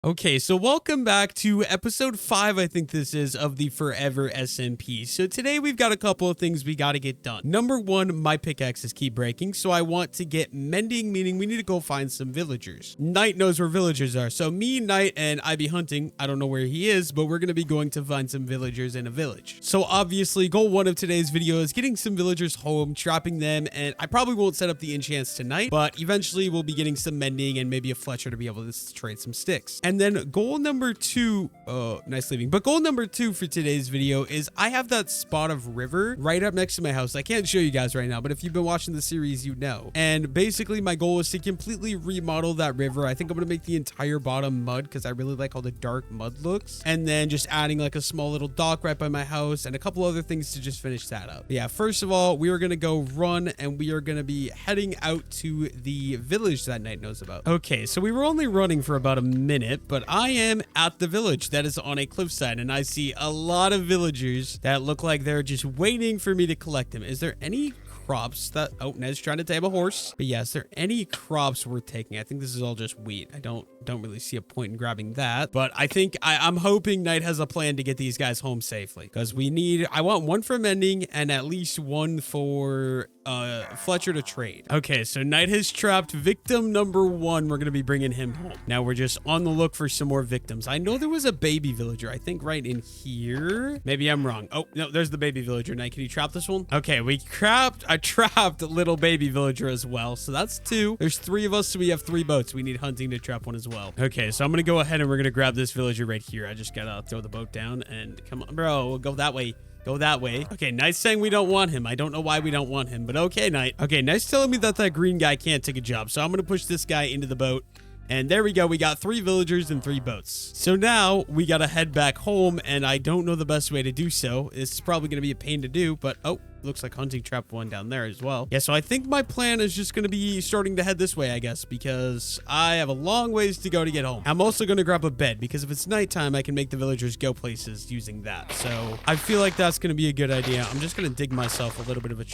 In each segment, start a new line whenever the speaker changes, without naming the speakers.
Okay, so welcome back to episode 5, I think this is, of the Forever SMP. So today we've got a couple of things we got to get done. Number one, my pickaxes keep breaking, so I want to get mending, meaning we need to go find some villagers. Knight knows where villagers are, so me, Knight, and I be hunting. I don't know where he is, but we're going to be going to find some villagers in a village. So obviously, goal 1 of today's video is getting some villagers home, trapping them, and I probably won't set up the enchants tonight, but eventually we'll be getting some mending and maybe a Fletcher to be able to trade some sticks. And then goal number 2, oh, nice leaving. But goal number 2 for today's video is I have that spot of river right up next to my house. I can't show you guys right now, but if you've been watching the series, you know. And basically my goal is to completely remodel that river. I think I'm going to make the entire bottom mud because I really like how the dark mud looks. And then just adding like a small little dock right by my house and a couple other things to just finish that up. But yeah, first of all, we are going to go run and we are going to be heading out to the village that Knight knows about. Okay, so we were only running for about a minute, but I am at the village that is on a cliffside and I see a lot of villagers that look like they're just waiting for me to collect them. Is there any crops that... Oh, Ned's trying to tame a horse. But yeah, is there any crops worth taking? I think this is all just wheat. I don't really see a point in grabbing that. But I think I'm hoping Knight has a plan to get these guys home safely. Because I want one for mending and at least one for Fletcher to trade. Okay, so Knight has trapped victim number 1. We're going to be bringing him home. Now we're just on the look for some more victims. I know there was a baby villager, I think right in here. Maybe I'm wrong. Oh, no, there's the baby villager. Knight, can you trap this one? Okay, I trapped a little baby villager as well. So that's 2. There's 3 of us, so we have 3 boats. We need hunting to trap one as well. Okay, so I'm going to go ahead and we're going to grab this villager right here. I just got to throw the boat down and come on, bro. We'll go that way. Go that way. Okay, Knight's saying we don't want him. I don't know why we don't want him, but okay, Knight. Okay, Knight's telling me that green guy can't take a job, so I'm going to push this guy into the boat. And there we go. We got 3 villagers and 3 boats. So now we got to head back home, and I don't know the best way to do so. It's probably going to be a pain to do, but oh, looks like hunting trapped one down there as well. Yeah, so I think my plan is just going to be starting to head this way, I guess, because I have a long ways to go to get home. I'm also going to grab a bed because if it's nighttime, I can make the villagers go places using that. So I feel like that's going to be a good idea. I'm just going to dig myself a little bit of a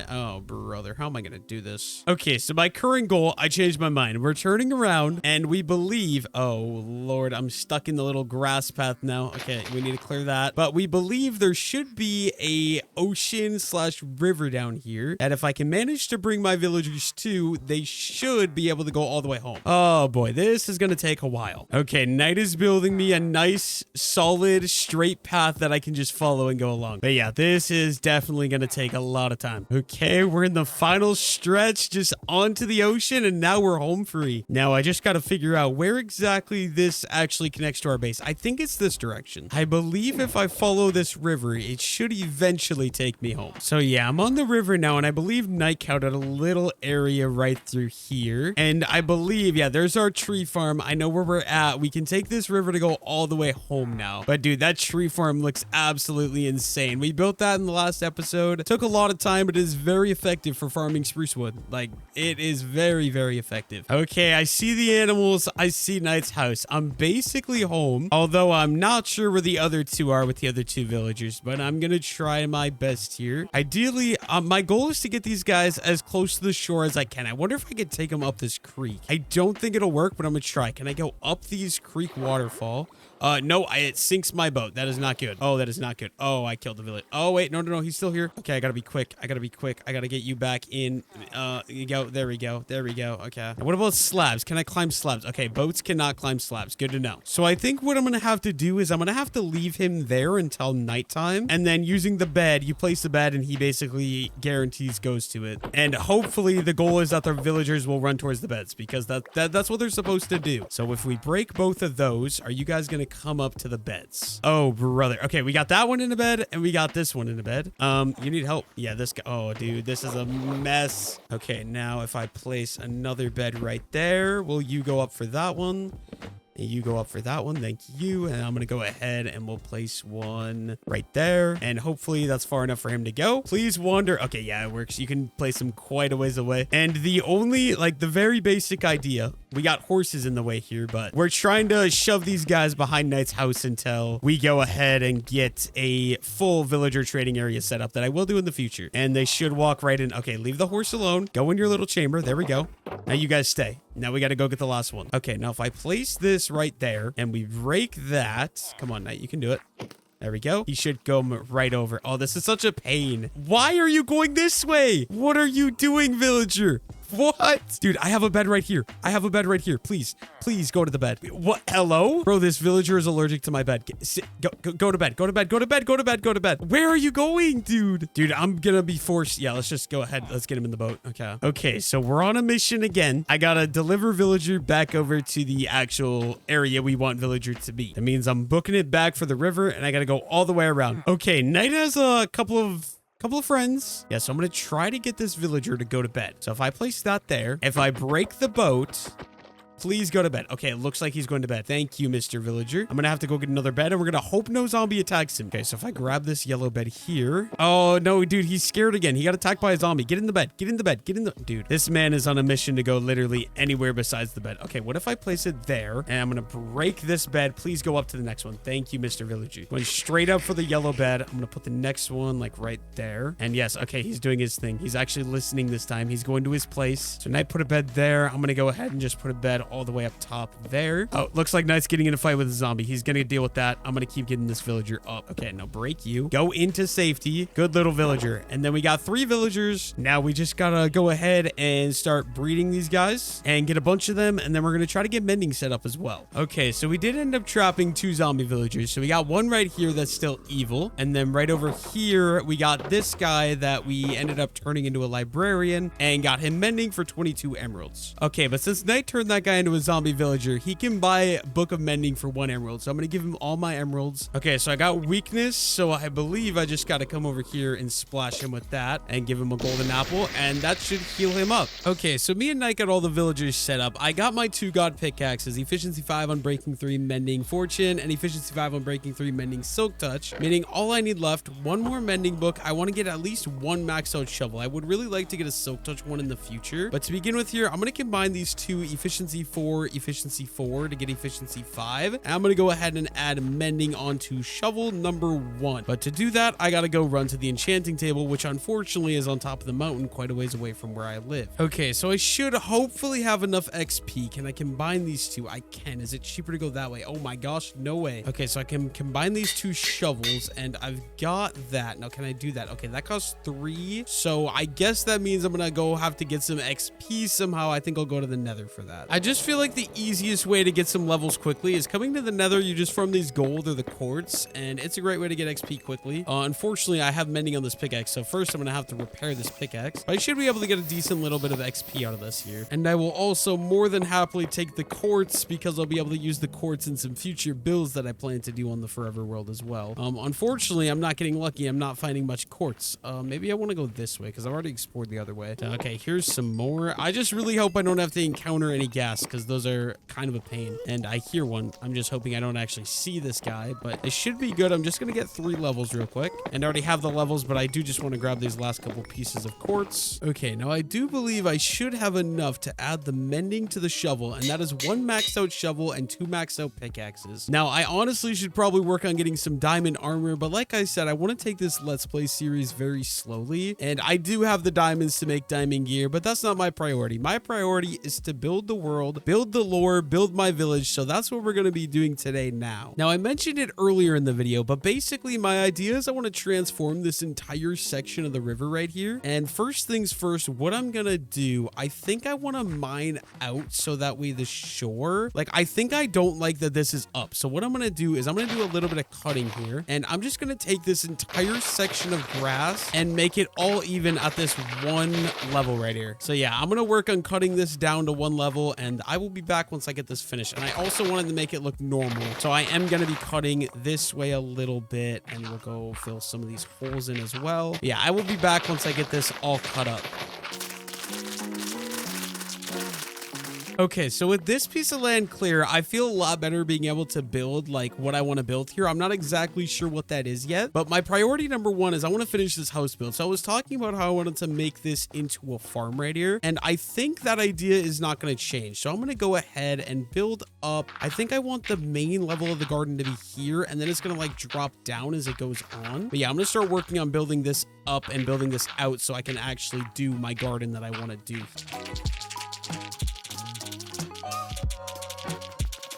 Oh, brother, how am I going to do this? Okay, so my current goal, I changed my mind. We're turning around and we believe... Oh, Lord, I'm stuck in the little grass path now. Okay, we need to clear that. But we believe there should be a ocean/river down here that if I can manage to bring my villagers to, they should be able to go all the way home. Oh boy, this is gonna take a while. Okay, Knight is building me a nice solid straight path that I can just follow and go along. But yeah, this is definitely gonna take a lot of time. Okay, we're in the final stretch, just onto the ocean, and now we're home free. Now I just gotta figure out where exactly this actually connects to our base. I think it's this direction. I believe if I follow this river, it should eventually take me home. So yeah, I'm on the river now, and I believe Night counted a little area right through here. And I believe, yeah, there's our tree farm. I know where we're at. We can take this river to go all the way home now. But dude, that tree farm looks absolutely insane. We built that in the last episode. It took a lot of time, but it is very effective for farming spruce wood. Like, it is very, very effective. Okay, I see the animals. I see Knight's house. I'm basically home, although I'm not sure where the other 2 are with the other 2 villagers, but I'm gonna try my best here. Ideally, my goal is to get these guys as close to the shore as I can. I wonder if I could take them up this creek. I don't think it'll work, but I'm gonna try. Can I go up these creek waterfall? No, it sinks my boat. That is not good. Oh, that is not good. Oh, I killed the village. Oh, wait, no, he's still here. Okay, I gotta be quick. I gotta get you back in. You go. There we go. Okay. Now, what about slabs? Can I climb slabs? Okay, boats cannot climb slabs. Good to know. So I think what I'm gonna have to do is I'm gonna have to leave him there until nighttime, and then using the bed, you place the bed, and he basically guarantees goes to it. And hopefully, the goal is that the villagers will run towards the beds because that's what they're supposed to do. So if we break both of those, are you guys gonna come up to the beds? Oh, brother. Okay, we got that one in the bed, and we got this one in the bed. You need help. Yeah, this guy. Oh, dude, this is a mess. Okay, now if I place another bed right there, will you go up for that one? You go up for that one. Thank you. And I'm going to go ahead and we'll place one right there. And hopefully that's far enough for him to go. Please wander. Okay, yeah, it works. You can place him quite a ways away. And the only, like, the very basic idea We got horses in the way here, but we're trying to shove these guys behind Knight's house until we go ahead and get a full villager trading area set up that I will do in the future. And they should walk right in. Okay, leave the horse alone. Go in your little chamber. There we go. Now you guys stay. Now we got to go get the last one. Okay, now if I place this right there and we break that. Come on, Knight, you can do it. There we go. He should go right over. Oh, this is such a pain. Why are you going this way? What are you doing, villager? What? Dude, I have a bed right here. I have a bed right here. Please, please go to the bed. What? Hello? Bro, this villager is allergic to my bed. Go to bed. Go to bed. Go to bed. Go to bed. Go to bed. Where are you going, dude? Dude, I'm gonna be forced. Yeah, let's just go ahead. Let's get him in the boat. Okay. Okay, so we're on a mission again. I gotta deliver villager back over to the actual area we want villager to be. That means I'm booking it back for the river, and I gotta go all the way around. Okay, Knight has a couple of friends. Yeah, so I'm going to try to get this villager to go to bed. So if I place that there, if I break the boat, please go to bed. Okay, it looks like he's going to bed. Thank you, Mr. Villager. I'm gonna have to go get another bed, and we're gonna hope no zombie attacks him. Okay, so if I grab this yellow bed here. Oh, no, dude, he's scared again. He got attacked by a zombie. Get in the bed. Get in the bed. Get in the... Dude, this man is on a mission to go literally anywhere besides the bed. Okay, what if I place it there, and I'm gonna break this bed. Please go up to the next one. Thank you, Mr. Villager. Going straight up for the yellow bed. I'm gonna put the next one, like, right there. And yes, okay, he's doing his thing. He's actually listening this time. He's going to his place. So Knight put a bed there. I'm gonna go ahead and just put a bed all the way up top there. Oh, looks like Knight's getting in a fight with a zombie. He's gonna deal with that. I'm gonna keep getting this villager up. Okay, now break you. Go into safety. Good little villager. And then we got 3 villagers. Now we just gotta go ahead and start breeding these guys and get a bunch of them. And then we're gonna try to get mending set up as well. Okay, so we did end up trapping 2 zombie villagers. So we got one right here that's still evil. And then right over here, we got this guy that we ended up turning into a librarian and got him mending for 22 emeralds. Okay, but since Knight turned that guy into a zombie villager, he can buy Book of Mending for 1 emerald. So I'm going to give him all my emeralds. Okay, so I got weakness. So I believe I just got to come over here and splash him with that and give him a golden apple. And that should heal him up. Okay, so me and Knight got all the villagers set up. I got my 2 god pickaxes, efficiency 5 on breaking 3, mending fortune, and efficiency 5 on breaking 3, mending silk touch. Meaning all I need left, 1 more mending book. I want to get at least 1 maxed out shovel. I would really like to get a silk touch one in the future. But to begin with here, I'm going to combine these 2 efficiency 4, efficiency 4 to get efficiency 5. And I'm going to go ahead and add mending onto shovel number 1. But to do that, I got to go run to the enchanting table, which unfortunately is on top of the mountain quite a ways away from where I live. Okay, so I should hopefully have enough XP. Can I combine these 2? I can. Is it cheaper to go that way? Oh my gosh, no way. Okay, so I can combine these 2 shovels, and I've got that. Now, can I do that? Okay, that costs 3. So I guess that means I'm going to go have to get some XP somehow. I think I'll go to the nether for that. I just feel like the easiest way to get some levels quickly is coming to the nether. You just farm these gold or the quartz, and it's a great way to get XP quickly. Unfortunately, I have mending on this pickaxe, so first I'm going to have to repair this pickaxe. But I should be able to get a decent little bit of XP out of this here. And I will also more than happily take the quartz because I'll be able to use the quartz in some future builds that I plan to do on the Forever World as well. Unfortunately, I'm not getting lucky. I'm not finding much quartz. Maybe I want to go this way because I've already explored the other way. Okay, here's some more. I just really hope I don't have to encounter any gas because those are kind of a pain. And I hear one. I'm just hoping I don't actually see this guy, but it should be good. I'm just going to get 3 levels real quick. And I already have the levels, but I do just want to grab these last couple pieces of quartz. Okay, now I do believe I should have enough to add the mending to the shovel, and that is 1 maxed out shovel and 2 maxed out pickaxes. Now, I honestly should probably work on getting some diamond armor, but like I said, I want to take this Let's Play series very slowly, and I do have the diamonds to make diamond gear, but that's not my priority. My priority is to build the world, build the lore, build my village, so that's what we're going to be doing today now. Now, I mentioned it earlier in the video, but basically my idea is I want to transform this entire section of the river right here, and first things first, what I'm going to do, I think I want to mine out so that way the shore, like I think I don't like that this is up, so what I'm going to do is I'm going to do a little bit of cutting here, and I'm just going to take this entire section of grass and make it all even at this 1 level right here. So yeah, I'm going to work on cutting this down to 1 level, and I will be back once I get this finished. And I also wanted to make it look normal, so I am going to be cutting this way a little bit, and we'll go fill some of these holes in as well. Yeah, I will be back once I get this all cut up. Okay, so with this piece of land clear, I feel a lot better being able to build like what I want to build here. I'm not exactly sure what that is yet, but my priority number one is I want to finish this house build. So I was talking about how I wanted to make this into a farm right here, and I think that idea is not going to change. So I'm going to go ahead and build up. I think I want the main level of the garden to be here, and then it's going to like drop down as it goes on. But yeah, I'm going to start working on building this up and building this out so I can actually do my garden that I want to do.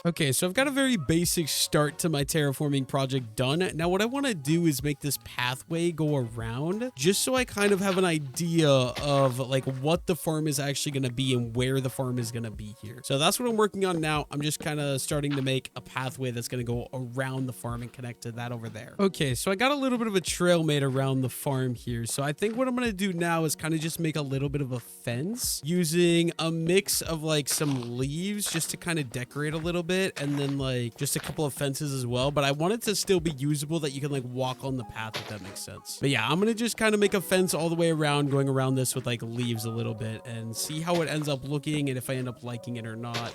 Okay, so I've got a very basic start to my terraforming project done. Now, what I want to do is make this pathway go around just so I kind of have an idea of like what the farm is actually going to be and where the farm is going to be here. So that's what I'm working on now. I'm just kind of starting to make a pathway that's going to go around the farm and connect to that over there. Okay, so I got a little bit of a trail made around the farm here. So I think what I'm going to do now is kind of just make a little bit of a fence using a mix of like some leaves just to kind of decorate a little bit. And then like just a couple of fences as well, but I want it to still be usable that you can like walk on the path, if that makes sense. But yeah, I'm gonna just kind of make a fence all the way around, going around this with like leaves a little bit and see how it ends up looking and if I end up liking it or not.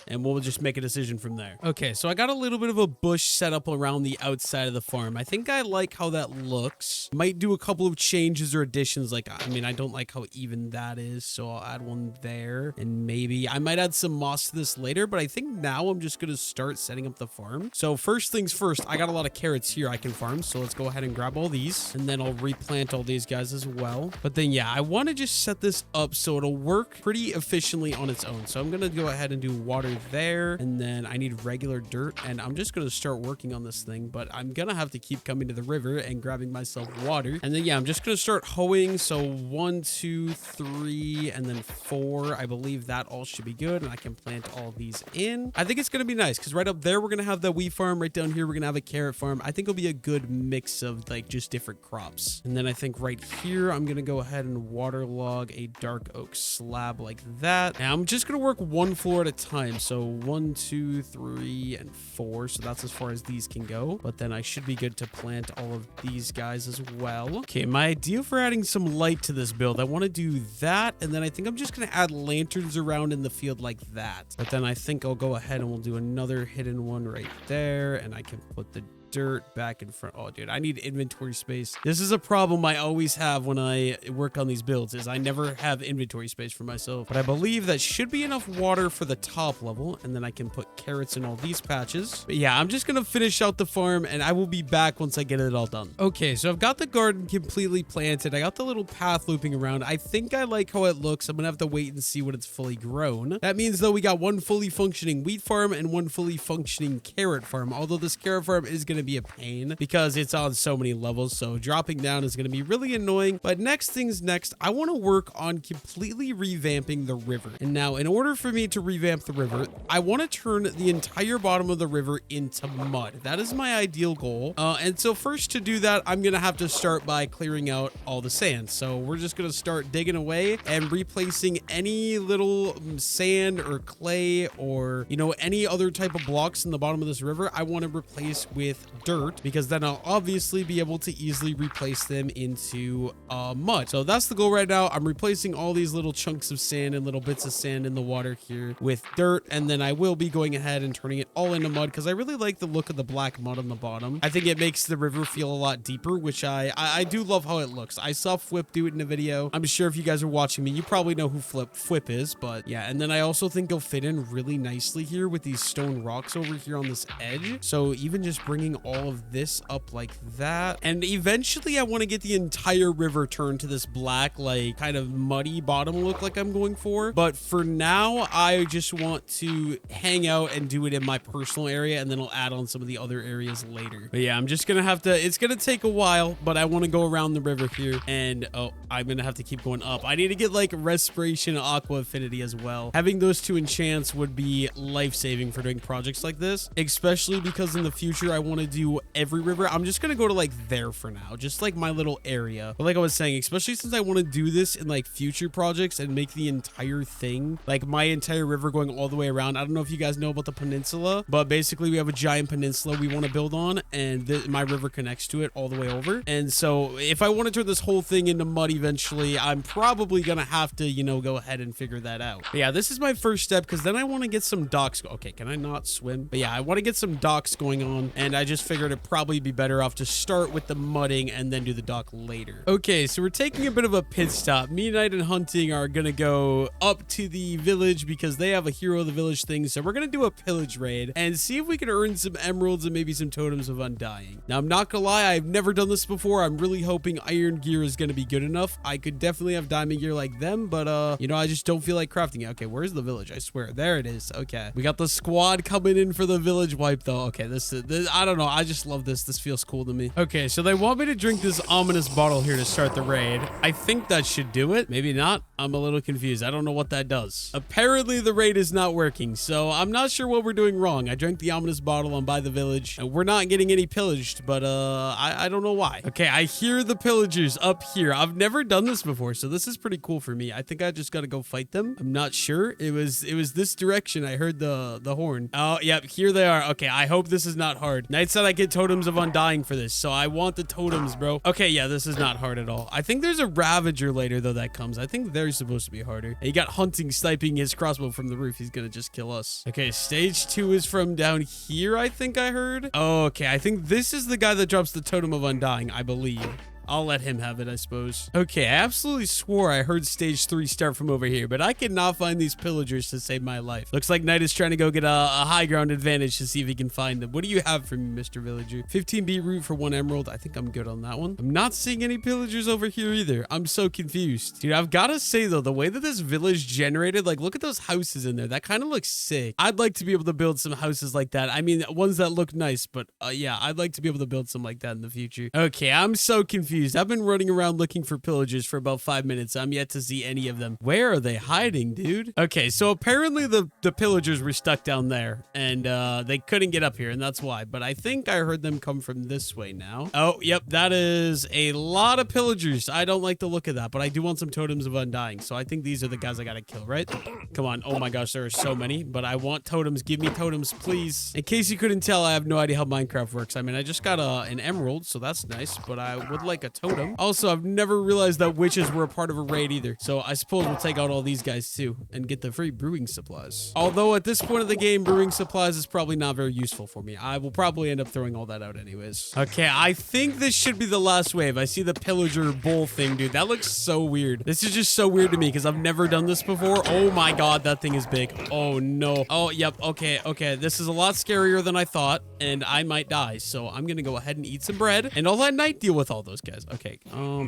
And we'll just make a decision from there. Okay, so I got a little bit of a bush set up around the outside of the farm. I think I like how that looks. Might do a couple of changes or additions. Like, I mean, I don't like how even that is, so I'll add one there. And maybe I might add some moss to this later, but I think now I'm just gonna start setting up the farm. So first things first, I got a lot of carrots here I can farm, so let's go ahead and grab all these, and then I'll replant all these guys as well. But then yeah, I want to just set this up so it'll work pretty efficiently on its own. So I'm gonna go ahead and do water there, and then I need regular dirt, and I'm just going to start working on this thing, but I'm gonna have to keep coming to the river and grabbing myself water. And then yeah, I'm just gonna start hoeing. So 1, 2, 3, and then 4. I believe that all should be good, and I can plant all these in. I think it's gonna be nice because right up there we're gonna have the wheat farm, right down here we're gonna have a carrot farm. I think it'll be a good mix of like just different crops. And then I think right here I'm gonna go ahead and waterlog a dark oak slab like that. And I'm just gonna work one floor at a time. So 1, 2, 3, and 4. So that's as far as these can go. But then I should be good to plant all of these guys as well. Okay, my idea for adding some light to this build, I want to do that. And then I think I'm just going to add lanterns around in the field like that. But then I think I'll go ahead and we'll do another hidden one right there. And I can put the dirt back in front. Oh, dude, I need inventory space. This is a problem I always have when I work on these builds, is I never have inventory space for myself. But I believe that should be enough water for the top level, and then I can put carrots in all these patches. But yeah, I'm just gonna finish out the farm, and I will be back once I get it all done. Okay, so I've got the garden completely planted. I got the little path looping around. I think I like how it looks. I'm gonna have to wait and see when it's fully grown. That means though we got one fully functioning wheat farm and one fully functioning carrot farm, although this carrot farm is gonna be a pain because it's on so many levels, so dropping down is going to be really annoying. But next things next, I want to work on completely revamping the river. And now in order for me to revamp the river, I want to turn the entire bottom of the river into mud. That is my ideal goal. And so first to do that, I'm going to have to start by clearing out all the sand. So we're just going to start digging away and replacing any little sand or clay or, you know, any other type of blocks in the bottom of this river. I want to replace with dirt, because then I'll obviously be able to easily replace them into mud. So that's the goal right now. I'm replacing all these little chunks of sand and little bits of sand in the water here with dirt, and then I will be going ahead and turning it all into mud because I really like the look of the black mud on the bottom. I think it makes the river feel a lot deeper, which I do love how it looks. I saw Flip do it in a video. I'm sure if you guys are watching me, you probably know who Flip is, but yeah. And then I also think it'll fit in really nicely here with these stone rocks over here on this edge. So even just bringing all of this up like that, and eventually I want to get the entire river turned to this black, like kind of muddy bottom look like I'm going for. But for now, I just want to hang out and do it in my personal area, and then I'll add on some of the other areas later. But yeah, I'm just gonna have to, it's gonna take a while, but I want to go around the river here, and oh, I'm gonna have to keep going up. I need to get like respiration and aqua affinity as well. Having those two enchants would be life-saving for doing projects like this, especially because in the future I want to do every river. I'm just gonna go to like there for now, just like my little area. But like I was saying, especially since I want to do this in like future projects and make the entire thing, like my entire river going all the way around. I don't know if you guys know about the peninsula, but basically we have a giant peninsula we want to build on, and my river connects to it all the way over. And so if I want to turn this whole thing into mud eventually, I'm probably gonna have to, you know, go ahead and figure that out. But yeah, this is my first step, because then I want to get some docks. Okay, can I not swim? But yeah, I want to get some docks going on, and I just figured it'd probably be better off to start with the mudding and then do the dock later. Okay, so we're taking a bit of a pit stop. Me, Knight, and Hunting are gonna go up to the village because they have a hero of the village thing. So we're gonna do a pillage raid and see if we can earn some emeralds and maybe some totems of undying. Now, I'm not gonna lie, I've never done this before. I'm really hoping iron gear is gonna be good enough. I could definitely have diamond gear like them, but you know, I just don't feel like crafting it. Okay, where's the village? I swear, there it is. Okay, we got the squad coming in for the village wipe though. Okay, this I don't know, I just love this. This feels cool to me. Okay, so they want me to drink this ominous bottle here to start the raid. I think that should do it. Maybe not. I'm a little confused. I don't know what that does. Apparently the raid is not working, so I'm not sure what we're doing wrong. I drank the ominous bottle on by the village, and we're not getting any pillaged, but I don't know why. Okay, I hear the pillagers up here. I've never done this before, so this is pretty cool for me. I think I just gotta go fight them. I'm not sure. It was this direction. I heard the horn. Oh, yep, here they are. Okay, I hope this is not hard. Knight said I get totems of undying for this, so I want the totems, bro. Okay, yeah, this is not hard at all. I think there's a Ravager later, though, that comes. I think they're supposed to be harder. And he got Hunting sniping his crossbow from the roof. He's gonna just kill us. Okay, stage 2 is from down here, I think I heard. Oh, okay, I think this is the guy that drops the totem of undying, I believe. I'll let him have it, I suppose. Okay, I absolutely swore I heard stage 3 start from over here, but I cannot find these pillagers to save my life. Looks like Knight is trying to go get a high ground advantage to see if he can find them. What do you have for me, Mr. Villager? 15 beetroot for 1 emerald. I think I'm good on that one. I'm not seeing any pillagers over here either. I'm so confused. Dude, I've got to say, though, the way that this village generated, like, look at those houses in there. That kind of looks sick. I'd like to be able to build some houses like that. I mean, ones that look nice, but yeah, I'd like to be able to build some like that in the future. Okay, I'm so confused. I've been running around looking for pillagers for about 5 minutes. I'm yet to see any of them. Where are they hiding, dude? Okay, so apparently the pillagers were stuck down there, and they couldn't get up here, and that's why. But I think I heard them come from this way now. Oh, yep, that is a lot of pillagers. I don't like the look of that, but I do want some totems of undying. So I think these are the guys I gotta kill, right? Come on. Oh my gosh, there are so many, but I want totems. Give me totems, please. In case you couldn't tell, I have no idea how Minecraft works. I mean, I just got an emerald, so that's nice, but I would like a totem. Also, I've never realized that witches were a part of a raid either. So I suppose we'll take out all these guys too and get the free brewing supplies. Although at this point of the game, brewing supplies is probably not very useful for me. I will probably end up throwing all that out anyways. Okay, I think this should be the last wave. I see the pillager bull thing, dude. That looks so weird. This is just so weird to me because I've never done this before. Oh my god, that thing is big. Oh no. Oh, yep. Okay, okay. This is a lot scarier than I thought, and I might die. So I'm gonna go ahead and eat some bread, and I'll let Knight deal with all those guys. Okay.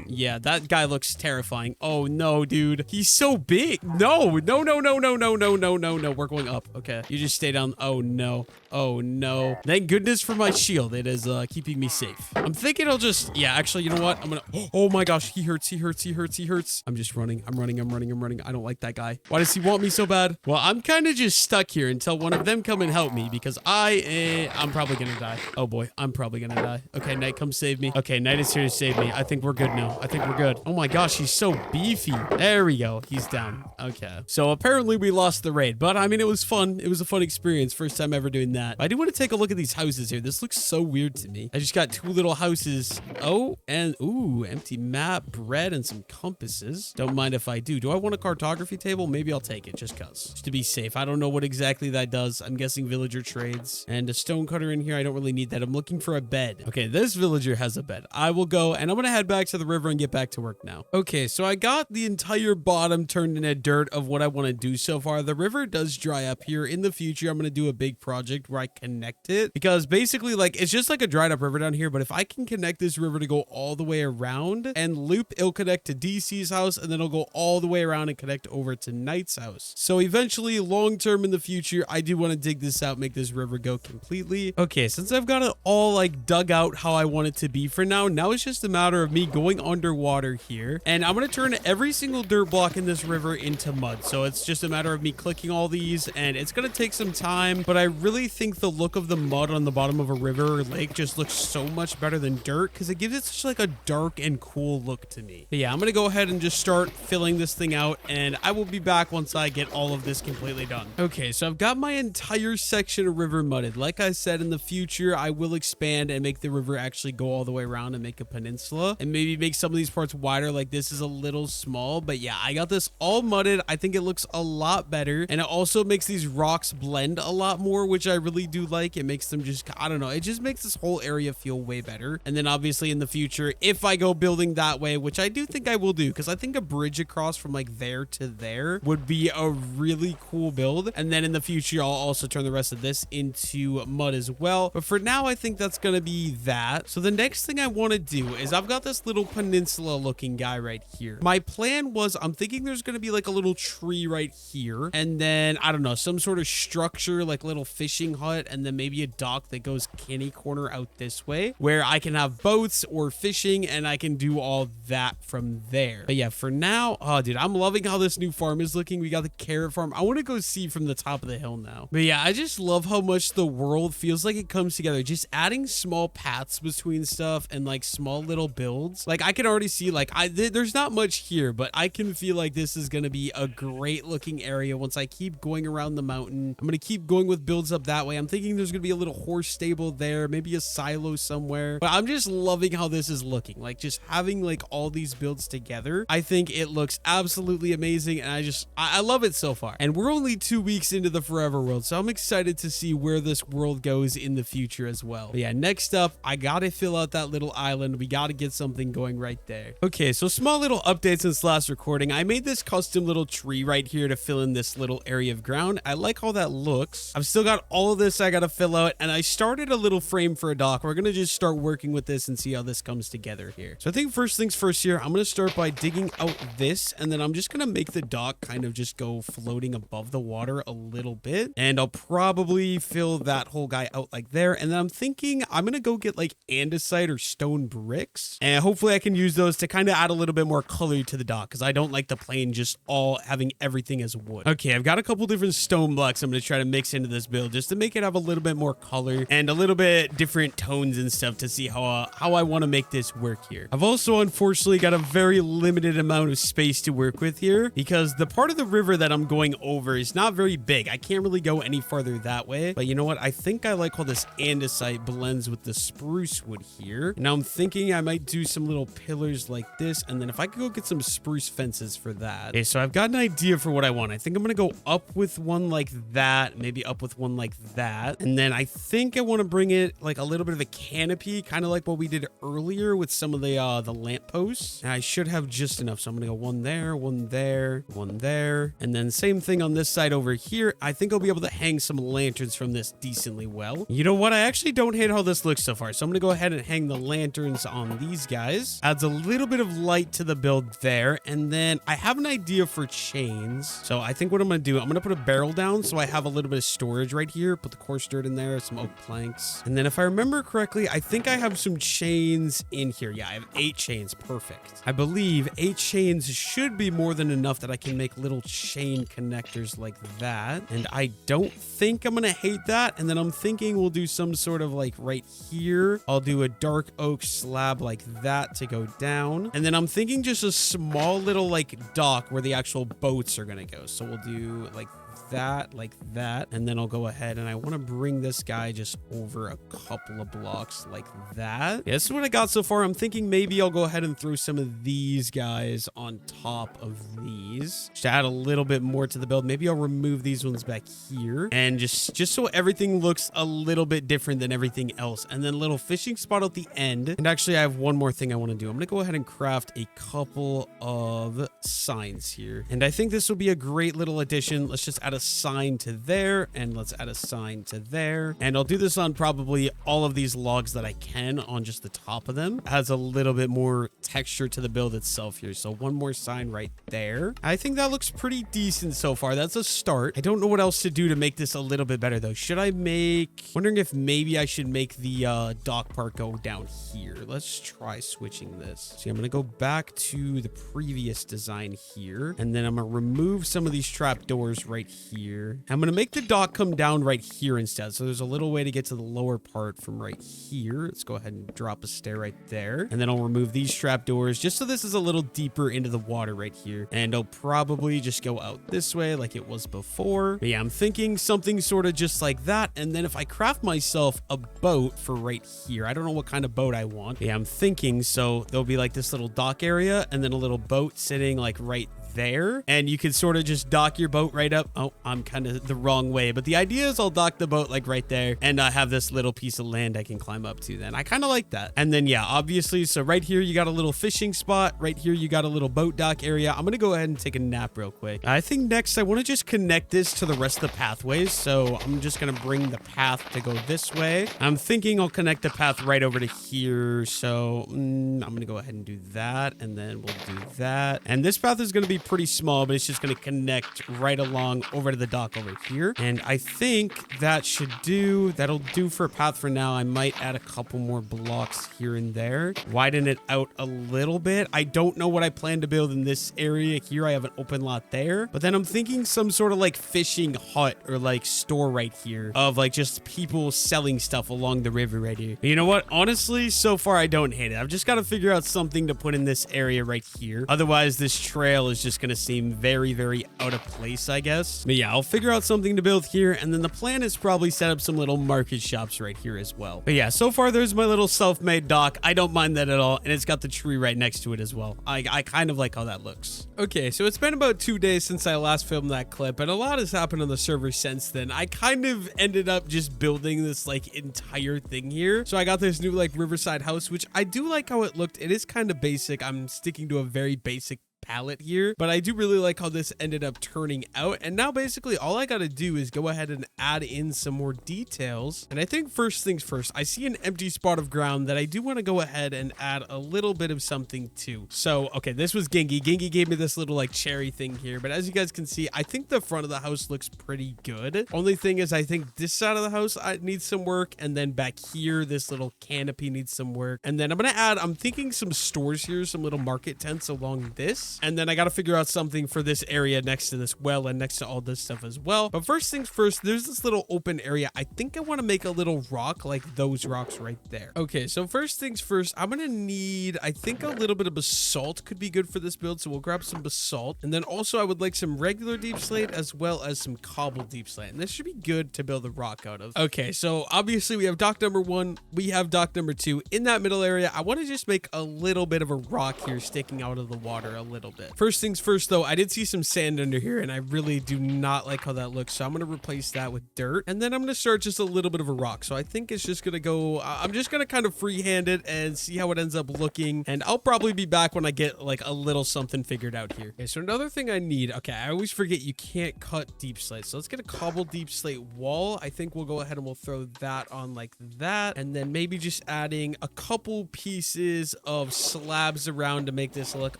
Yeah, that guy looks terrifying. Oh no, dude. He's so big. No, no, no, no, no, no, no, no, no, no. We're going up. Okay. You just stay down. Oh no. Oh no. Thank goodness for my shield. It is keeping me safe. I'm thinking I'll just, yeah, actually, you know what? I'm gonna, oh my gosh, he hurts, he hurts, he hurts, he hurts. I'm just running. I'm running. I'm running. I'm running. I don't like that guy. Why does he want me so bad? Well, I'm kind of just stuck here until one of them come and help me because I'm probably gonna die. Oh boy, I'm probably gonna die. Okay, Knight, come save me. Okay, Knight is here to save me. I think we're good now. I think we're good. Oh my gosh, he's so beefy. There we go. He's down. Okay. So apparently we lost the raid, but I mean, it was fun. It was a fun experience. First time ever doing that. I do want to take a look at these houses here. This looks so weird to me. I just got 2 little houses. Oh, and ooh, empty map, bread, and some compasses. Don't mind if I do. Do I want a cartography table? Maybe I'll take it just cause. Just to be safe. I don't know what exactly that does. I'm guessing villager trades. And a stone cutter in here. I don't really need that. I'm looking for a bed. Okay, this villager has a bed. I will go, and I'm gonna head back to the river and get back to work now. Okay, so I got the entire bottom turned into dirt of what I want to do so far. The river does dry up here. In the future, I'm going to do a big project where I connect it because basically, like, it's just like a dried up river down here, but if I can connect this river to go all the way around and loop, it'll connect to DC's house, and then it'll go all the way around and connect over to Knight's house. So eventually, long term in the future, I do want to dig this out, make this river go completely. Okay, since I've got it all like dug out how I want it to be for now it's just a matter of me going underwater here, and I'm going to turn every single dirt block in this river into mud. So it's just a matter of me clicking all these, and it's going to take some time, but I really think the look of the mud on the bottom of a river or lake just looks so much better than dirt because it gives it such like a dark and cool look to me. But yeah, I'm going to go ahead and just start filling this thing out, and I will be back once I get all of this completely done. Okay, so I've got my entire section of river mudded. Like I said, in the future, I will expand and make the river actually go all the way around and make a peninsula, and maybe make some of these parts wider. Like this is a little small, but yeah, I got this all mudded. I think it looks a lot better, and it also makes these rocks blend a lot more, which I really do like. It makes them just, I don't know, it just makes this whole area feel way better. And then obviously in the future, if I go building that way, which I do think I will do, because I think a bridge across from like there to there would be a really cool build. And then in the future, I'll also turn the rest of this into mud as well. But for now, I think that's going to be that. So the next thing I want to do is I've got this little peninsula looking guy right here. My plan was, I'm thinking there's going to be like a little tree right here. And then, I don't know, some sort of structure, like little fishing hut, and then maybe a dock that goes kitty corner out this way where I can have boats or fishing, and I can do all that from there. But yeah, for now, oh dude, I'm loving how this new farm is looking. We got the carrot farm. I want to go see from the top of the hill now. But yeah, I just love how much the world feels like it comes together. Just adding small paths between stuff and like small little builds. Like I can already see like there's not much here, but I can feel like this is going to be a great looking area once I keep going around the mountain. I'm going to keep going with builds up that way. I'm thinking there's going to be a little horse stable there, maybe a silo somewhere. But I'm just loving how this is looking. Like just having like all these builds together, I think it looks absolutely amazing, and I love it so far. And we're only 2 weeks into the Forever world, so I'm excited to see where this world goes in the future as well. But yeah, next up, I gotta fill out that little island. We gotta get something going right there. Okay, so small little updates since last recording. I made this custom little tree right here to fill in this little area of ground. I like how that looks. I've still got all of this I gotta fill out, and I started a little frame for a dock. We're gonna just start working with this and see how this comes together here. So I think first things first here, I'm gonna start by digging out this, and then I'm just gonna make the dock kind of just go floating above the water a little bit, and I'll probably fill that whole guy out like there. And then I'm thinking I'm gonna go get like andesite or stone bricks, and hopefully I can use those to kind of add a little bit more color to the dock, because I don't like the plain just all having everything as wood. Okay, I've got a couple different stone blocks I'm gonna try to mix into this build just to make it have a little bit more color and a little bit different tones and stuff to see how I want to make this work here. I've also unfortunately got a very limited amount of space to work with here, because the part of the river that I'm going over is not very big. I can't really go any farther that way. But you know what? I think I like how this andesite blends with the spruce wood here. Now I'm thinking I might do some little pillars like this, and then if I could go get some spruce fences for that. Okay, so I've got an idea for what I want. I think I'm gonna go up with one like that, maybe up with one like that, and then I think I want to bring it like a little bit of a canopy, kind of like what we did earlier with some of the lampposts. And I should have just enough, so I'm gonna go one there, one there, one there, and then same thing on this side over here. I think I'll be able to hang some lanterns from this decently well. You know what? I actually don't hate how this looks so far, so I'm gonna go ahead and hang the lanterns on these guys. Adds a little bit of light to the build there, and then I have an idea for chains. So I think what I'm gonna do, I'm gonna put a barrel down so I have a little bit of storage right here. Put the coarse dirt in there, some oak planks, and then if I remember correctly, I think I have some chains in here. Yeah, I have 8 chains. Perfect. I believe 8 chains should be more than enough that I can make little chain connectors like that. And I don't think I'm gonna hate that. And then I'm thinking we'll do some sort of like right here, I'll do a dark oak slab like that to go down. And then I'm thinking just a small little like dock where the actual boats are gonna go. So we'll do like that, and then I'll go ahead and I want to bring this guy just over a couple of blocks like that. Yeah, this is what I got so far. I'm thinking maybe I'll go ahead and throw some of these guys on top of these just to add a little bit more to the build. Maybe I'll remove these ones back here, and just so everything looks a little bit different than everything else. And then a little fishing spot at the end. And actually I have one more thing I want to do. I'm gonna go ahead and craft a couple of signs here, and I think this will be a great little addition. Let's just add a sign to there, and let's add a sign to there. And I'll do this on probably all of these logs that I can on just the top of them. It has a little bit more texture to the build itself here. So one more sign right there. I think that looks pretty decent so far. That's a start. I don't know what else to do to make this a little bit better though. Should I make, wondering if maybe I should make the dock part go down here. Let's try switching this. See, I'm going to go back to the previous design here, and then I'm going to remove some of these trap doors right here. I'm going to make the dock come down right here instead. So there's a little way to get to the lower part from right here. Let's go ahead and drop a stair right there. And then I'll remove these trap doors just so this is a little deeper into the water right here. And I'll probably just go out this way like it was before. But yeah, I'm thinking something sort of just like that. And then if I craft myself a boat for right here, I don't know what kind of boat I want. Yeah, I'm thinking so there'll be like this little dock area and then a little boat sitting like right there, and you can sort of just dock your boat right up. Oh, I'm kind of the wrong way, but the idea is I'll dock the boat like right there, and I have this little piece of land I can climb up to. Then I kind of like that. And then yeah, obviously, so right here you got a little fishing spot. Right here you got a little boat dock area. I'm gonna go ahead and take a nap real quick. I think next I want to just connect this to the rest of the pathways, so I'm just gonna bring the path to go this way. I'm thinking I'll connect the path right over to here, so I'm gonna go ahead and do that, and then we'll do that. And this path is gonna be pretty small, but it's just going to connect right along over to the dock over here. And I think that'll do for a path for now. I might add a couple more blocks here and there, widen it out a little bit. I don't know what I plan to build in this area here. I have an open lot there, but then I'm thinking some sort of like fishing hut or like store right here of like just people selling stuff along the river right here. But you know what? Honestly, so far I don't hate it. I've just got to figure out something to put in this area right here. Otherwise, this trail is just going to seem very, very out of place, I guess. But yeah, I'll figure out something to build here. And then the plan is probably set up some little market shops right here as well. But yeah, so far there's my little self-made dock. I don't mind that at all. And it's got the tree right next to it as well. I kind of like how that looks. Okay, so it's been about 2 days since I last filmed that clip, and a lot has happened on the server since then. I kind of ended up just building this like entire thing here. So I got this new like Riverside house, which I do like how it looked. It is kind of basic. I'm sticking to a very basic palette here, but I do really like how this ended up turning out. And now basically all I got to do is go ahead and add in some more details. And I think first things first, I see an empty spot of ground that I do want to go ahead and add a little bit of something to. So, okay, this was Gengi. Gengi gave me this little like cherry thing here, but as you guys can see, I think the front of the house looks pretty good. Only thing is I think this side of the house needs some work, and then back here, this little canopy needs some work. And then I'm thinking some stores here, some little market tents along this. And then I got to figure out something for this area next to this well and next to all this stuff as well. But first things first, there's this little open area. I think I want to make a little rock like those rocks right there. Okay, so first things first, I'm going to need, I think a little bit of basalt could be good for this build. So we'll grab some basalt. And then also I would like some regular deep slate as well as some cobbled deep slate. And this should be good to build a rock out of. Okay, so obviously we have dock number 1. We have dock number 2. In that middle area, I want to just make a little bit of a rock here sticking out of the water a little bit. First things first though, I did see some sand under here and I really do not like how that looks. So I'm going to replace that with dirt, and then I'm going to start just a little bit of a rock. So I think it's just going to go, I'm just going to kind of freehand it and see how it ends up looking. And I'll probably be back when I get like a little something figured out here. Okay, so another thing I need, okay, I always forget you can't cut deep slate. So let's get a cobbled deep slate wall. I think we'll go ahead and we'll throw that on like that. And then maybe just adding a couple pieces of slabs around to make this look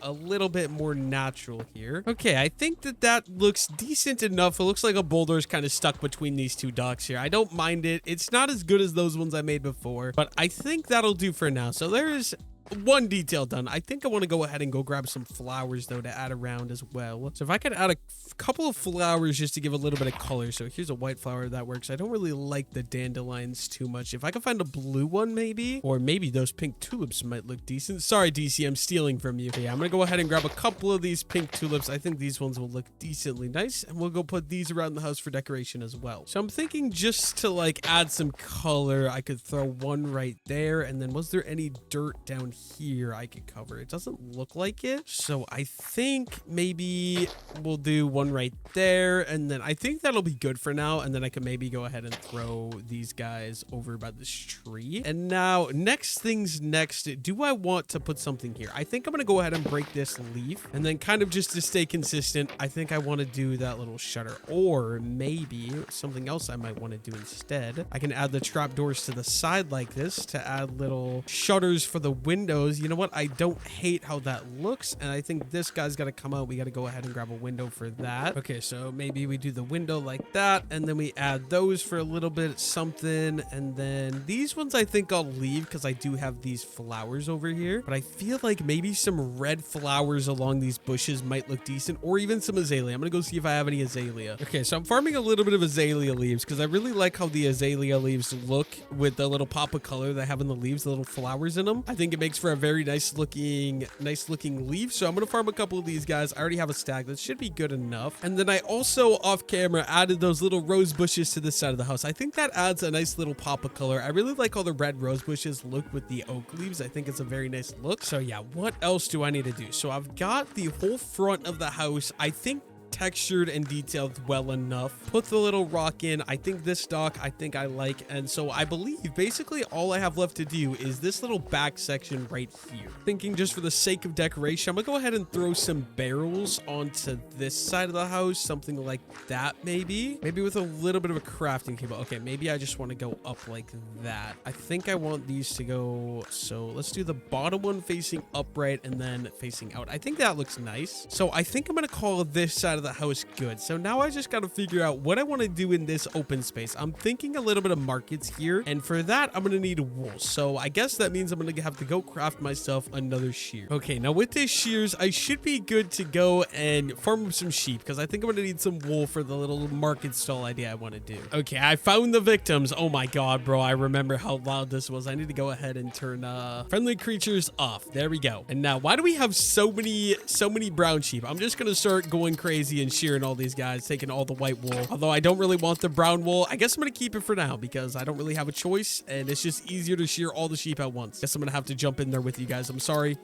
a little bit more natural here. Okay, I think that looks decent enough. It looks like a boulder is kind of stuck between these two docks here. I don't mind it. It's not as good as those ones I made before, but I think that'll do for now. So there's one detail done. I think I want to go ahead and go grab some flowers though to add around as well. So if I could add a couple of flowers just to give a little bit of color. So here's a white flower that works. I don't really like the dandelions too much. If I could find a blue one maybe, or maybe those pink tulips might look decent. Sorry DC, I'm stealing from you. But yeah, I'm gonna go ahead and grab a couple of these pink tulips. I think these ones will look decently nice, and we'll go put these around the house for decoration as well. So I'm thinking just to like add some color, I could throw one right there. And then was there any dirt down here I could cover. It doesn't look like it. So I think maybe we'll do one right there. And then I think that'll be good for now. And then I can maybe go ahead and throw these guys over by this tree. And now next things next, do I want to put something here? I think I'm going to go ahead and break this leaf. And then kind of just to stay consistent, I think I want to do that little shutter. Or maybe something else I might want to do instead. I can add the trapdoors to the side like this to add little shutters for the windows. You know what? I don't hate how that looks. And I think this guy's got to come out. We got to go ahead and grab a window for that. Okay, so maybe we do the window like that. And then we add those for a little bit something. And then these ones I think I'll leave because I do have these flowers over here. But I feel like maybe some red flowers along these bushes might look decent, or even some azalea. I'm going to go see if I have any azalea. Okay, so I'm farming a little bit of azalea leaves because I really like how the azalea leaves look with the little pop of color they have in the leaves, the little flowers in them. I think it makes for a very nice looking leaf. So I'm going to farm a couple of these guys. I already have a stack. That should be good enough. And then I also off camera added those little rose bushes to this side of the house. I think that adds a nice little pop of color. I really like how the red rose bushes look with the oak leaves. I think it's a very nice look. So yeah, what else do I need to do? So I've got the whole front of the house, I think, textured and detailed well enough. Put the little rock in. I think this dock I think I like. And so I believe basically all I have left to do is this little back section right here. Thinking just for the sake of decoration, I'm gonna go ahead and throw some barrels onto this side of the house. Something like that maybe. Maybe with a little bit of a crafting table. Okay, maybe I just want to go up like that. I think I want these to go. So let's do the bottom one facing upright and then facing out. I think that looks nice. So I think I'm gonna call this side of the house good. So now I just got to figure out what I want to do in this open space. I'm thinking a little bit of markets here, and for that I'm going to need wool. So I guess that means I'm going to have to go craft myself another shear. Okay, now with these shears I should be good to go and farm some sheep because I think I'm going to need some wool for the little market stall idea I want to do. Okay, I found the victims. Oh my god, bro, I remember how loud this was. I need to go ahead and turn friendly creatures off. There we go. And now why do we have so many brown sheep? I'm just going to start going crazy and shearing all these guys, taking all the white wool. Although I don't really want the brown wool. I guess I'm going to keep it for now because I don't really have a choice and it's just easier to shear all the sheep at once. Guess I'm going to have to jump in there with you guys. I'm sorry.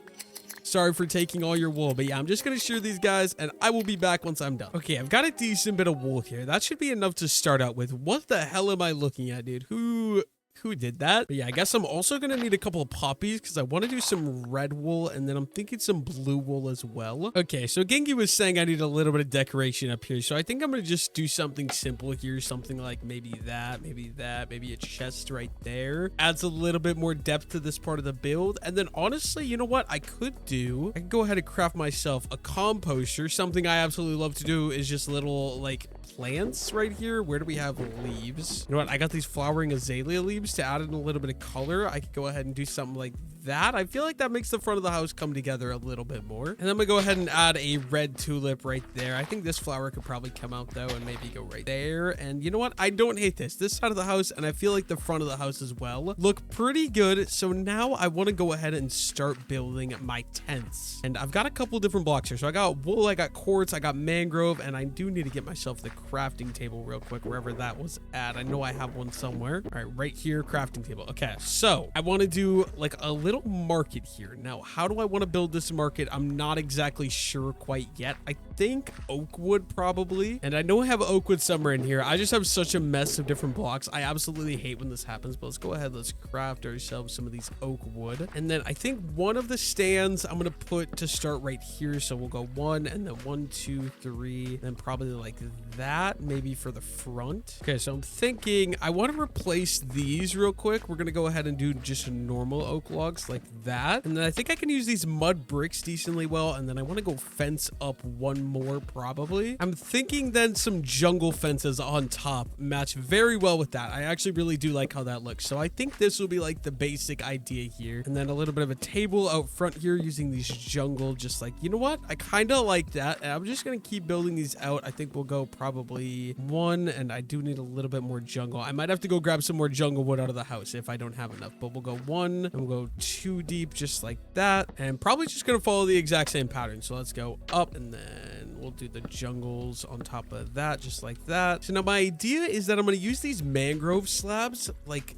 Sorry for taking all your wool, but yeah, I'm just going to shear these guys and I will be back once I'm done. Okay, I've got a decent bit of wool here. That should be enough to start out with. What the hell am I looking at, dude? Who did that? But yeah, I guess I'm also going to need a couple of poppies because I want to do some red wool and then I'm thinking some blue wool as well. Okay, so Genki was saying I need a little bit of decoration up here. So I think I'm going to just do something simple here. Something like maybe a chest right there. Adds a little bit more depth to this part of the build. And then honestly, you know what I could go ahead and craft myself a composter. Something I absolutely love to do is just little like plants right here. Where do we have leaves? You know what? I got these flowering azalea leaves to add in a little bit of color. I could go ahead and do something like that. I feel like that makes the front of the house come together a little bit more. And I'm gonna go ahead and add a red tulip right there. I think this flower could probably come out though and maybe go right there. And you know what? I don't hate this. This side of the house and I feel like the front of the house as well look pretty good. So now I want to go ahead and start building my tents. And I've got a couple different blocks here. So I got wool, I got quartz, I got mangrove, and I do need to get myself the crafting table real quick wherever that was at. I know I have one somewhere. All right, right here, crafting table. Okay, so I want to do like a little market here. Now, how do I want to build this market? I'm not exactly sure quite yet. I think oak wood probably. And I know I have oak wood somewhere in here. I just have such a mess of different blocks. I absolutely hate when this happens, but let's go ahead. Let's craft ourselves some of these oak wood. And then I think one of the stands I'm going to put to start right here. So we'll go 1 and then 1, 2, 3, then probably like that maybe for the front. Okay, so I'm thinking I want to replace these real quick. We're going to go ahead and do just normal oak logs like that. And then I think I can use these mud bricks decently well. And then I want to go fence up one more probably. I'm thinking then some jungle fences on top match very well with that. I actually really do like how that looks. So I think this will be like the basic idea here. And then a little bit of a table out front here using these jungle, just like, you know what? I kind of like that. And I'm just going to keep building these out. I think we'll go probably 1, and I do need a little bit more jungle. I might have to go grab some more jungle wood out of the house if I don't have enough, but we'll go 1 and we'll go 2 deep just like that, and probably just gonna follow the exact same pattern. So let's go up and then we'll do the jungles on top of that just like that. So now my idea is that I'm going to use these mangrove slabs like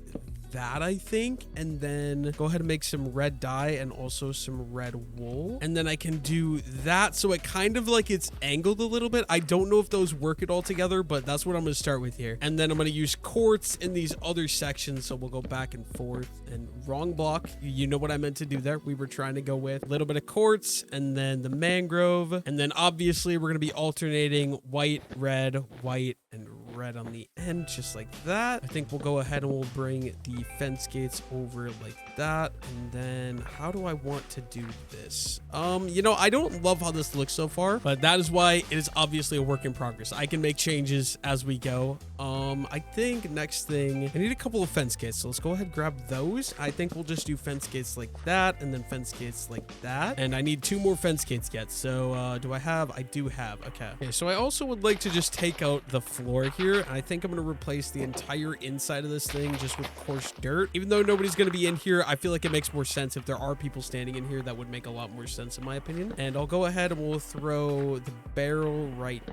that, I think, and then go ahead and make some red dye and also some red wool. And then I can do that so it kind of like it's angled a little bit. I don't know if those work at all together, but that's what I'm going to start with here. And then I'm going to use quartz in these other sections, so we'll go back and forth. And wrong block, you know what I meant to do there. We were trying to go with a little bit of quartz and then the mangrove, and then obviously we're going to be alternating white, red, white, and red on the end, just like that. I think we'll go ahead and we'll bring the fence gates over like that. And then how do I want to do this? You know, I don't love how this looks so far, but that is why it is obviously a work in progress. I can make changes as we go. I think next thing, I need a couple of fence gates, so let's go ahead and grab those. I think we'll just do fence gates like that, and then fence gates like that. And I need 2 more fence gates yet. So do I have? I do have. Okay, so I also would like to just take out the floor here, and I think I'm going to replace the entire inside of this thing just with coarse dirt. Even though nobody's going to be in here, I feel like it makes more sense. If there are people standing in here, that would make a lot more sense in my opinion. And I'll go ahead and we'll throw the barrel right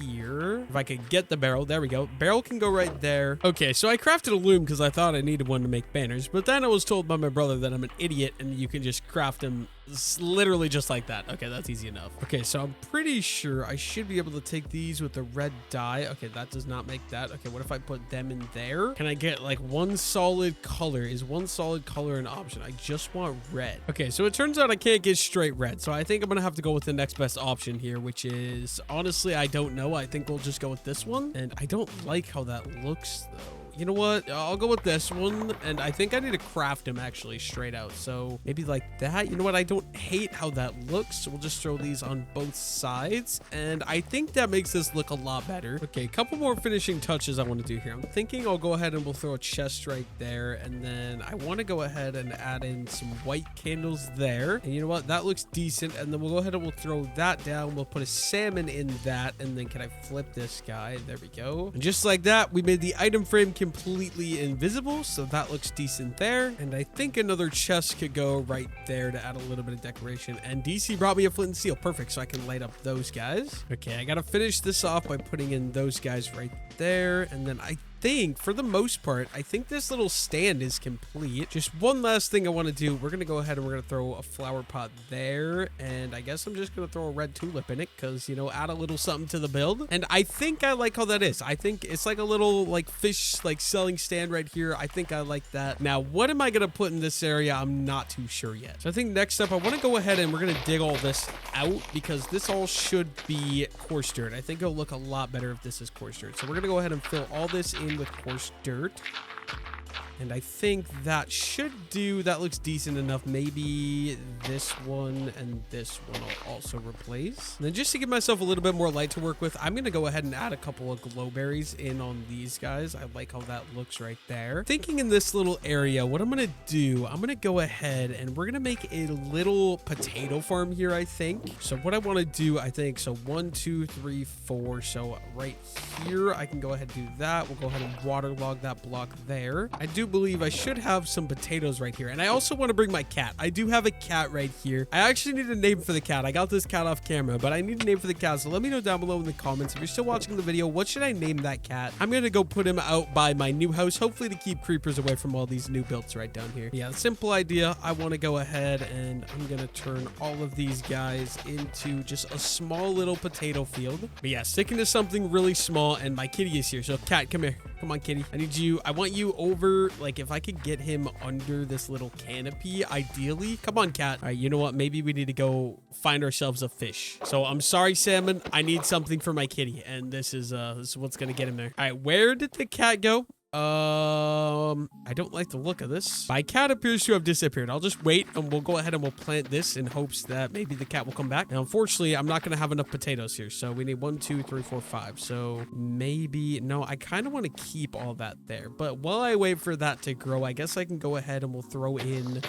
here. If I could get the barrel, there we go. Barrel can go right there. Okay, so I crafted a loom because I thought I needed one to make banners, but then I was told by my brother that I'm an idiot and you can just craft them literally just like that. Okay, that's easy enough. Okay, so I'm pretty sure I should be able to take these with the red dye. Okay, that does not make that. Okay, what if I put them in there? Can I get like one solid color? Is one solid color an option? I just want red. Okay, so it turns out I can't get straight red, so I think I'm gonna have to go with the next best option here, which is, honestly, I don't know. I think we'll just go with this one, and I don't like how that looks though. You know what? I'll go with this one, and I think I need to craft him actually straight out. So maybe like that. You know what? I don't hate how that looks. So we'll just throw these on both sides, and I think that makes this look a lot better. Okay, a couple more finishing touches I want to do here. I'm thinking I'll go ahead and we'll throw a chest right there, and then I want to go ahead and add in some white candles there. And you know what? That looks decent. And then we'll go ahead and we'll throw that down. We'll put a salmon in that, and then can I flip this guy? There we go. And just like that, we made the item frame completely invisible, so that looks decent there. And I think another chest could go right there to add a little bit of decoration. And DC brought me a flint and steel. Perfect, so I can light up those guys. Okay, I gotta finish this off by putting in those guys right there. And then I think for the most part, I think this little stand is complete. Just one last thing I want to do. We're gonna go ahead and we're gonna throw a flower pot there, and I guess I'm just gonna throw a red tulip in it because, you know, add a little something to the build. And I think I like how that is. I think it's like a little like fish like selling stand right here. I think I like that. Now what am I gonna put in this area? I'm not too sure yet. So I think next up I want to go ahead and we're gonna dig all this out because this all should be coarse dirt. I think it'll look a lot better if this is coarse dirt. So we're gonna go ahead and fill all this in with coarse dirt. And I think that should do, that looks decent enough. Maybe this one and this one I'll also replace. And then just to give myself a little bit more light to work with, I'm going to go ahead and add a couple of glowberries in on these guys. I like how that looks right there. Thinking in this little area, what I'm going to do, I'm going to go ahead and we're going to make a little potato farm here, I think. So what I want to do, I think, so 1, 2, 3, 4. So right here, I can go ahead and do that. We'll go ahead and waterlog that block there. I do believe I should have some potatoes right here, and I also want to bring my cat. I do have a cat right here. I actually need a name for the cat. I got this cat off camera, but I need a name for the cat, so let me know down below in the comments if you're still watching the video. What should I name that cat? I'm gonna go put him out by my new house, hopefully to keep creepers away from all these new builds right down here. Yeah, simple idea. I want to go ahead and I'm gonna turn all of these guys into just a small little potato field. But yeah, sticking to something really small, and my kitty is here, so cat, come here. Come on, kitty. I want you over, like, if I could get him under this little canopy, ideally. Come on, cat. All right, you know what? Maybe we need to go find ourselves a fish. So I'm sorry, salmon. I need something for my kitty, and this is what's gonna get him there. All right, where did the cat go? I don't like the look of this. My cat appears to have disappeared. I'll just wait and we'll go ahead and we'll plant this in hopes that maybe the cat will come back. Now, unfortunately, I'm not going to have enough potatoes here. So we need 1, 2, 3, 4, 5. So maybe, no, I kind of want to keep all that there. But while I wait for that to grow, I guess I can go ahead and we'll throw in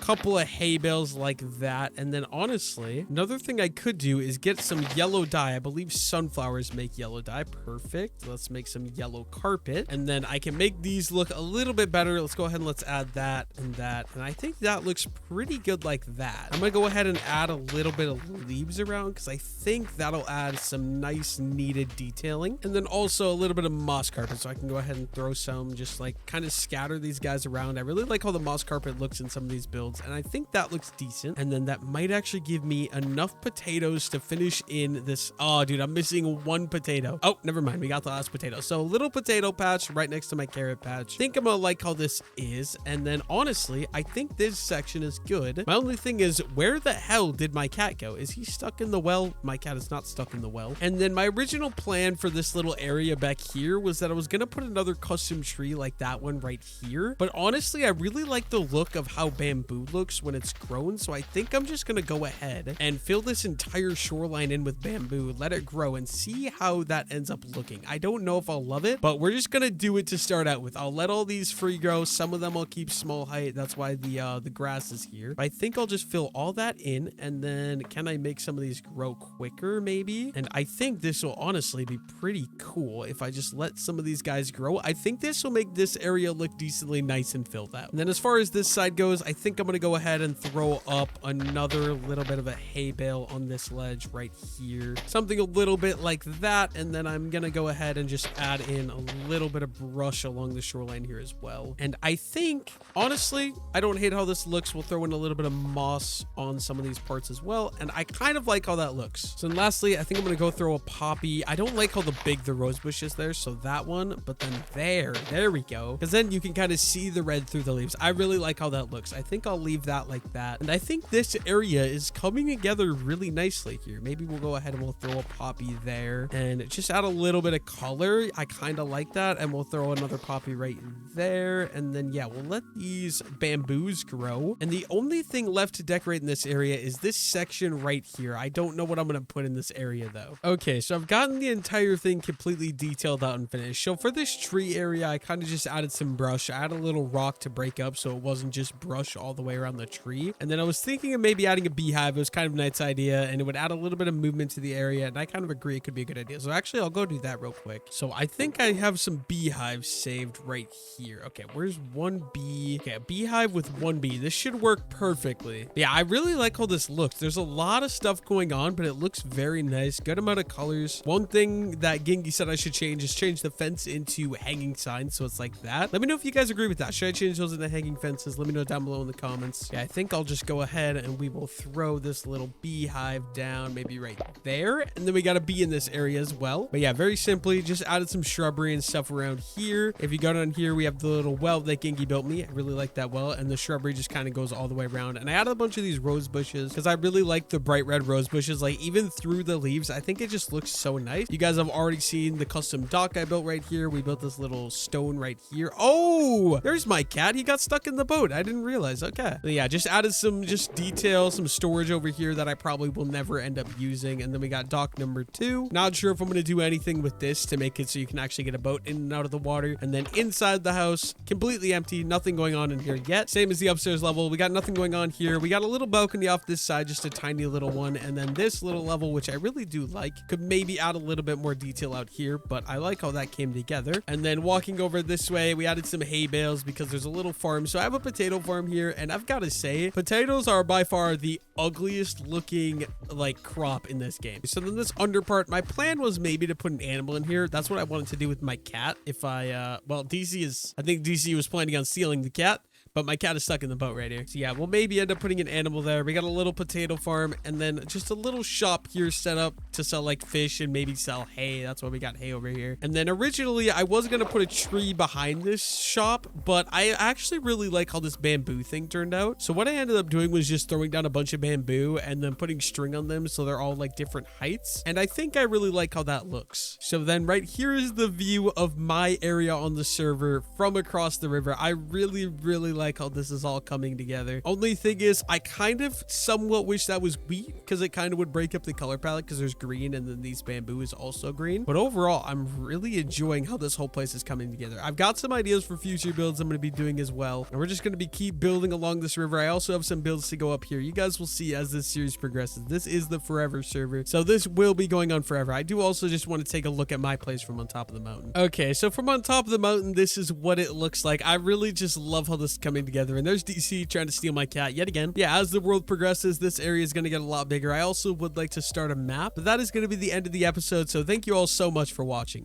couple of hay bales like that. And then honestly, another thing I could do is get some yellow dye. I believe sunflowers make yellow dye. Perfect. Let's make some yellow carpet, and then I can make these look a little bit better. Let's go ahead and let's add that and that. And I think that looks pretty good like that. I'm gonna go ahead and add a little bit of leaves around because I think that'll add some nice needed detailing. And then also a little bit of moss carpet, so I can go ahead and throw some, just like kind of scatter these guys around. I really like how the moss carpet looks in some of these builds, and I think that looks decent. And then that might actually give me enough potatoes to finish in this. Oh dude, I'm missing one potato. Oh, never mind, we got the last potato. So a little potato patch right next to my carrot patch. I think I'm gonna like how this is. And then honestly, I think this section is good. My only thing is, where the hell did my cat go? Is he stuck in the well? My cat is not stuck in the well. And then my original plan for this little area back here was that I was gonna put another custom tree like that one right here. But honestly, I really like the look of how bamboo looks when it's grown. So I think I'm just gonna go ahead and fill this entire shoreline in with bamboo, let it grow, and see how that ends up looking. I don't know if I'll love it, but we're just gonna do it to start out with. I'll let all these free grow. Some of them I'll keep small height. That's why the grass is here. But I think I'll just fill all that in, and then can I make some of these grow quicker maybe? And I think this will honestly be pretty cool if I just let some of these guys grow. I think this will make this area look decently nice and filled out. And then as far as this side goes, I think I'm gonna go ahead and throw up another little bit of a hay bale on this ledge right here. Something a little bit like that. And then I'm gonna go ahead and just add in a little bit of brush along the shoreline here as well. And I think, honestly, I don't hate how this looks. We'll throw in a little bit of moss on some of these parts as well. And I kind of like how that looks. So lastly, I think I'm gonna go throw a poppy. I don't like how big the rose bush is there. So that one, but then there we go. Because then you can kind of see the red through the leaves. I really like how that looks. I think I'll leave that like that. And I think this area is coming together really nicely here. Maybe we'll go ahead and we'll throw a poppy there and just add a little bit of color. I kind of like that. And we'll throw another poppy right there. And then, yeah, we'll let these bamboos grow. And the only thing left to decorate in this area is this section right here. I don't know what I'm going to put in this area though. Okay, so I've gotten the entire thing completely detailed out and finished. So for this tree area, I kind of just added some brush. I added a little rock to break up so it wasn't just brush all the way around the tree. And then I was thinking of maybe adding a beehive. It was kind of a nice idea, and it would add a little bit of movement to the area, and I kind of agree it could be a good idea. So actually, I'll go do that real quick. So I think I have some beehives saved right here. Okay, where's one bee? Okay, a beehive with one bee. This should work perfectly. Yeah, I really like how this looks. There's a lot of stuff going on, but it looks very nice. Good amount of colors. One thing that Gengi said I should change is change the fence into hanging signs, so it's like that. Let me know if you guys agree with that. Should I change those into hanging fences? Let me know down below in the comments. Yeah, I think I'll just go ahead and we will throw this little beehive down, maybe right there. And then we got a bee in this area as well. But yeah, very simply, just added some shrubbery and stuff around here. If you go down here, we have the little well that Gengi built me. I really like that well. And the shrubbery just kind of goes all the way around. And I added a bunch of these rose bushes because I really like the bright red rose bushes. Like even through the leaves, I think it just looks so nice. You guys have already seen the custom dock I built right here. We built this little stone right here. Oh, there's my cat. He got stuck in the boat. I didn't realize. Okay. But yeah, just added some detail, some storage over here that I probably will never end up using. And then we got dock number 2. Not sure if I'm going to do anything with this to make it so you can actually get a boat in and out of the water. And then inside the house, completely empty. Nothing going on in here yet. Same as the upstairs level. We got nothing going on here. We got a little balcony off this side, just a tiny little one. And then this little level, which I really do like, could maybe add a little bit more detail out here, but I like how that came together. And then walking over this way, we added some hay bales because there's a little farm. So I have a potato farm here, and I've got to say, potatoes are by far the ugliest looking like crop in this game. So then this under part, my plan was maybe to put an animal in here. That's what I wanted to do with my cat. If I well, I think DC was planning on stealing the cat, but my cat is stuck in the boat right here. So yeah, we'll maybe end up putting an animal there. We got a little potato farm, and then just a little shop here set up to sell like fish and maybe sell hay. That's why we got hay over here. And then originally I was going to put a tree behind this shop, but I actually really like how this bamboo thing turned out. So what I ended up doing was just throwing down a bunch of bamboo and then putting string on them so they're all like different heights. And I think I really like how that looks. So then right here is the view of my area on the server from across the river. I really like how this is all coming together. Only thing is, I kind of somewhat wish that was wheat because it kind of would break up the color palette because there's green, and then these bamboo is also green. But overall, I'm really enjoying how this whole place is coming together. I've got some ideas for future builds I'm going to be doing as well, and we're just going to be keep building along this river. I also have some builds to go up here. You guys will see as this series progresses. This is the forever server, so this will be going on forever. I do also just want to take a look at my place from on top of the mountain. Okay, so from on top of the mountain, this is what it looks like. I really just love how this is coming together, and there's DC trying to steal my cat yet again. Yeah, as the world progresses, this area is going to get a lot bigger. I also would like to start a map, but that is going to be the end of the episode, so thank you all so much for watching.